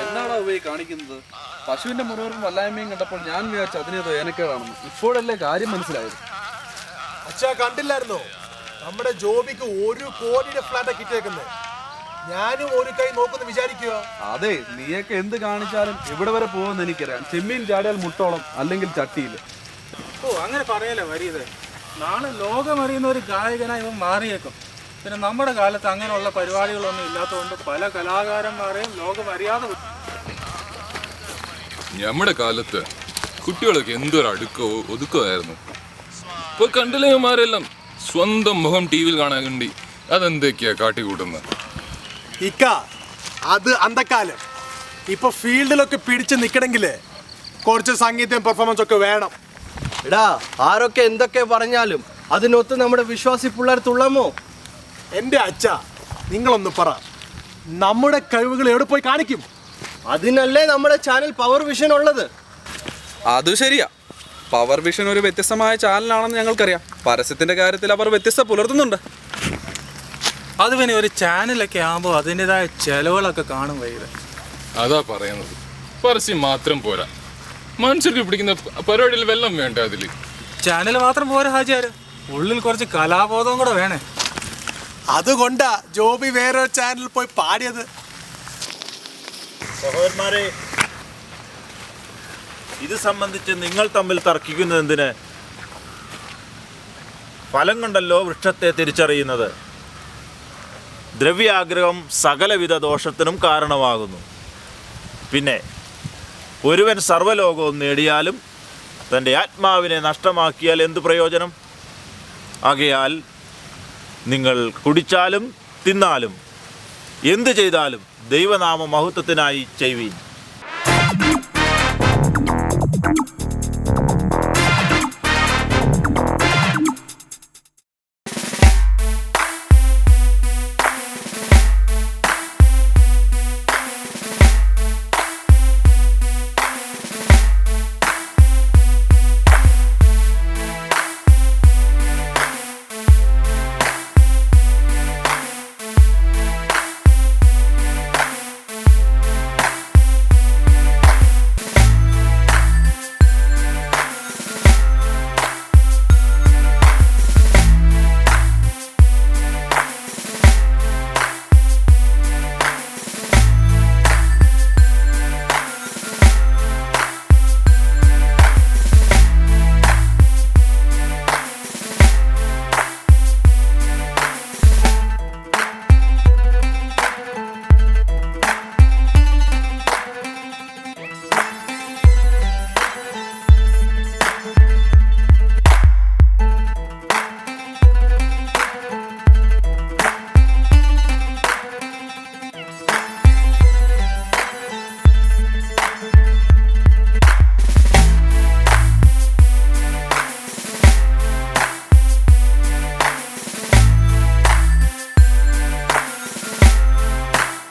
എന്നാണോ പോയി കാണിക്കുന്നത്? പശുവിന്റെ മുറിവും വല്ലായ്മയും കണ്ടപ്പോൾ ഞാൻ വിചാരിച്ചു അതിനേതോ ഏനക്കേടാണെന്ന്. ഇപ്പോഴല്ലേ കാര്യം മനസ്സിലായത്. അച്ഛാ കണ്ടില്ലായിരുന്നോ, നമ്മുടെ ജോബിക്ക് 1 കോടിയുടെ ഫ്ലാറ്റാ കിട്ടിയേക്കുന്നത്. ഞാനും ഒരു കൈ നോക്കുന്നു വിചാരിക്കുക. അതെ, നീയൊക്കെ എന്ത് കാണിച്ചാലും ഇവിടെ വരെ പോകുമെന്ന് എനിക്കറിയാം. ചെമ്മീൻ ചാടിയാൽ മുട്ടോളം, അല്ലെങ്കിൽ ചട്ടിയിൽ. ഓ അങ്ങനെ പറയല്ലേ വരീത്. നാളെ ലോകമറിയുന്ന ഒരു ഗായകനായി ഇവൻ മാറിയേക്കും. പിന്നെ നമ്മുടെ കാലത്ത് അങ്ങനെയുള്ള പരിപാടികളൊന്നും ഇല്ലാത്തതുകൊണ്ട് പല കലാകാരന്മാരെയും ലോകം അറിയാതെ. നമ്മുടെ കാലത്ത് കുട്ടികളൊക്കെ എന്തൊരു അടുക്കോ ഒതുക്കമായിരുന്നു. ഇപ്പൊ കണ്ടില്ലേമാരെല്ലാം സ്വന്തം മുഖം ടി വിയിൽ കാണാൻ വേണ്ടി അതെന്തൊക്കെയാ കാട്ടിക്കൂട്ടുന്നത്. ഇക്ക അത് അന്തക്കാലം. ഇപ്പൊ ഫീൽഡിലൊക്കെ പിടിച്ച് നിൽക്കണമെങ്കിലേ കുറച്ച് സംഗീതം പെർഫോമൻസ് ഒക്കെ വേണം. എടാ, ആരൊക്കെ എന്തൊക്കെ പറഞ്ഞാലും അതിനൊത്ത് നമ്മുടെ വിശ്വാസി പിള്ളേർ തുള്ളമോ? എൻ്റെ അച്ഛ, നിങ്ങളൊന്ന് പറ, നമ്മുടെ കഴിവുകൾ എവിടെ പോയി കാണിക്കും? അതിനല്ലേ നമ്മുടെ ചാനൽ പവർ വിഷൻ ഉള്ളത്. അത് ശരിയാ. പവർ വിഷൻ ഒരു വ്യത്യസ്തമായ ചാനലാണെന്ന് ഞങ്ങൾക്കറിയാം. പരസ്യത്തിന്റെ കാര്യത്തിൽ അവർ വ്യത്യസ്ത പുലർത്തുന്നുണ്ട്. അത് പിന്നെ ഒരു ചാനലൊക്കെ ആകുമ്പോൾ അതിൻ്റെതായ ചെലവുകളൊക്കെ കാണും വൈകി. അതാ പറയുന്നത്, പരസ്യം മാത്രം പോരാ, മനുഷ്യർക്ക് പിടിക്കുന്ന പരിപാടിയിൽ വെള്ളം വേണ്ട. അതില് ചാനൽ മാത്രം പോരാ ഹാജിയാര്, ഉള്ളിൽ കുറച്ച് കലാബോധവും കൂടെ വേണേ. അതുകൊണ്ടാ ജോബി വേറെ ചാനലിൽ പോയി പാടിയത്. സഹോദരന്മാരെ, ഇത് സംബന്ധിച്ച് നിങ്ങൾ തമ്മിൽ തർക്കിക്കുന്നത് എന്തിന്? ഫലം കൊണ്ടല്ലോ വൃക്ഷത്തെ തിരിച്ചറിയുന്നത്. ദ്രവ്യാഗ്രഹം സകലവിധ ദോഷത്തിനും കാരണമാകുന്നു. പിന്നെ ഒരുവൻ സർവ്വലോകവും നേടിയാലും തൻ്റെ ആത്മാവിനെ നഷ്ടമാക്കിയാൽ എന്തു പ്രയോജനം? ആകയാൽ നിങ്ങൾ കുടിച്ചാലും തിന്നാലും എന്തു ചെയ്താലും ദൈവനാമ മഹത്വത്തിനായി ചെയ്യുവീൻ.